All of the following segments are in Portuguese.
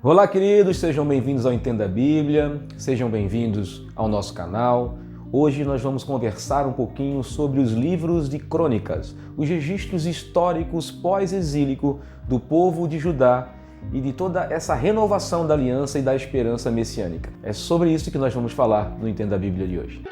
Olá, queridos, sejam bem-vindos ao Entenda a Bíblia, sejam bem-vindos ao nosso canal. Hoje nós vamos conversar um pouquinho sobre os livros de crônicas, os registros históricos pós-exílico do povo de Judá e de toda essa renovação da aliança e da esperança messiânica. É sobre isso que nós vamos falar no Entenda a Bíblia de hoje.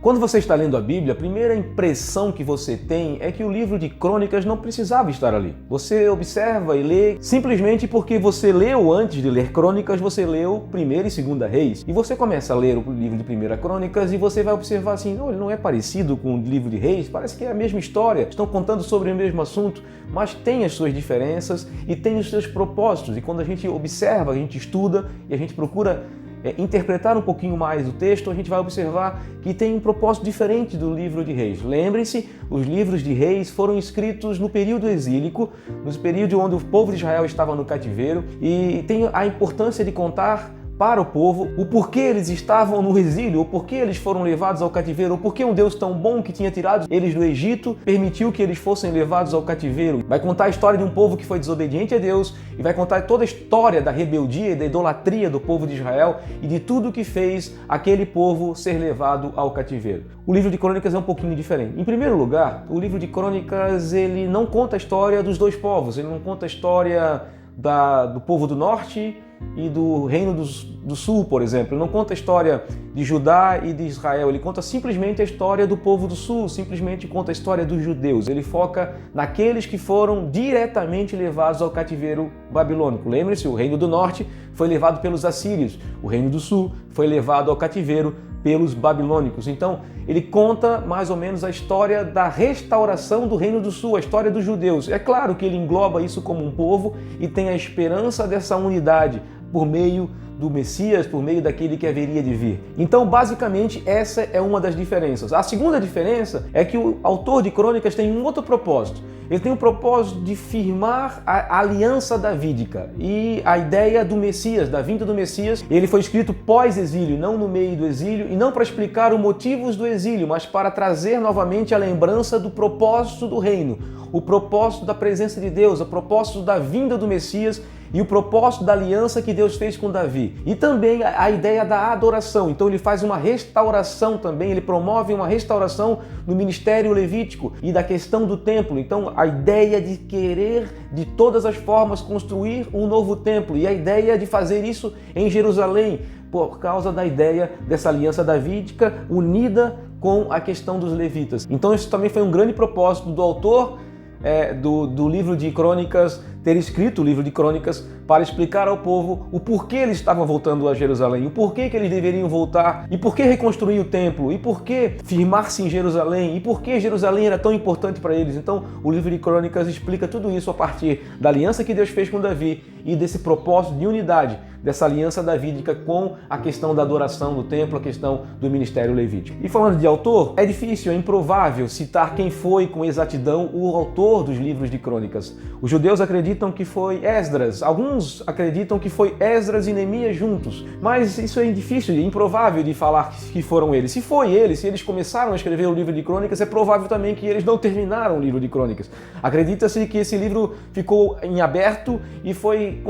Quando você está lendo a Bíblia, a primeira impressão que você tem é que o livro de crônicas não precisava estar ali. Você observa e lê simplesmente porque você leu antes de ler crônicas, você leu 1ª e 2ª Reis. E você começa a ler o livro de 1ª Crônicas e você vai observar assim, não, ele não é parecido com o livro de Reis, parece que é a mesma história, estão contando sobre o mesmo assunto, mas tem as suas diferenças e tem os seus propósitos. E quando a gente observa, a gente estuda e a gente procura interpretar um pouquinho mais o texto, a gente vai observar que tem um propósito diferente do livro de Reis. Lembre-se, os livros de Reis foram escritos no período exílico, no período onde o povo de Israel estava no cativeiro, e tem a importância de contar para o povo o porquê eles estavam no exílio, o porquê eles foram levados ao cativeiro, o porquê um Deus tão bom que tinha tirado eles do Egito permitiu que eles fossem levados ao cativeiro. Vai contar a história de um povo que foi desobediente a Deus e vai contar toda a história da rebeldia e da idolatria do povo de Israel e de tudo que fez aquele povo ser levado ao cativeiro. O livro de Crônicas é um pouquinho diferente. Em primeiro lugar, o livro de Crônicas ele não conta a história dos dois povos, ele não conta a história do povo do norte e do reino do sul, por exemplo. Ele não conta a história de Judá e de Israel, ele conta simplesmente a história do povo do sul, simplesmente conta a história dos judeus. Ele foca naqueles que foram diretamente levados ao cativeiro babilônico. Lembre-se, o reino do norte foi levado pelos assírios, o reino do sul foi levado ao cativeiro pelos babilônicos. Então, ele conta mais ou menos a história da restauração do Reino do Sul, a história dos judeus. É claro que ele engloba isso como um povo e tem a esperança dessa unidade por meio do Messias, por meio daquele que haveria de vir. Então, basicamente, essa é uma das diferenças. A segunda diferença é que o autor de Crônicas tem um outro propósito. Ele tem o propósito de firmar a aliança davídica e a ideia do Messias, da vinda do Messias. Ele foi escrito pós-exílio, não no meio do exílio, e não para explicar os motivos do exílio, mas para trazer novamente a lembrança do propósito do reino, o propósito da presença de Deus, o propósito da vinda do Messias e o propósito da aliança que Deus fez com Davi. E também a ideia da adoração. Então ele faz uma restauração também, ele promove uma restauração no ministério levítico e da questão do templo. Então a ideia de querer de todas as formas construir um novo templo e a ideia de fazer isso em Jerusalém, por causa da ideia dessa aliança davídica unida com a questão dos levitas. Então isso também foi um grande propósito do autor do livro de Crônicas, ter escrito o livro de Crônicas para explicar ao povo o porquê eles estavam voltando a Jerusalém, o porquê que eles deveriam voltar, e por que reconstruir o templo, e por que firmar-se em Jerusalém, e por que Jerusalém era tão importante para eles. Então o livro de Crônicas explica tudo isso a partir da aliança que Deus fez com Davi e desse propósito de unidade, dessa aliança davídica com a questão da adoração do templo, a questão do ministério levítico. E falando de autor, é difícil, é improvável citar quem foi com exatidão o autor dos livros de Crônicas. Os judeus acreditam que foi Esdras, alguns acreditam que foi Esdras e Neemias juntos, mas isso é difícil, é improvável de falar que foram eles. Se foi eles, se eles começaram a escrever o livro de Crônicas, é provável também que eles não terminaram o livro de Crônicas. Acredita-se que esse livro ficou em aberto e foi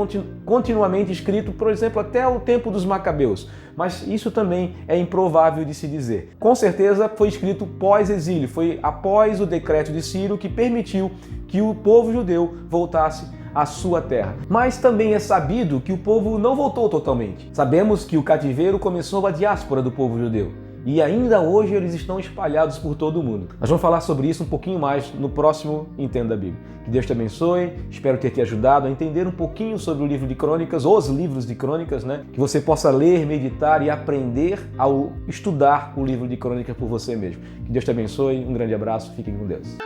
continuamente escrito, por exemplo, até o tempo dos Macabeus, mas isso também é improvável de se dizer. Com certeza foi escrito pós-exílio, foi após o decreto de Ciro que permitiu que o povo judeu voltasse à sua terra. Mas também é sabido que o povo não voltou totalmente. Sabemos que o cativeiro começou a diáspora do povo judeu. E ainda hoje eles estão espalhados por todo o mundo. Nós vamos falar sobre isso um pouquinho mais no próximo Entenda a Bíblia. Que Deus te abençoe, espero ter te ajudado a entender um pouquinho sobre o livro de Crônicas, os livros de Crônicas, né? Que você possa ler, meditar e aprender ao estudar o livro de Crônicas por você mesmo. Que Deus te abençoe, um grande abraço, fiquem com Deus.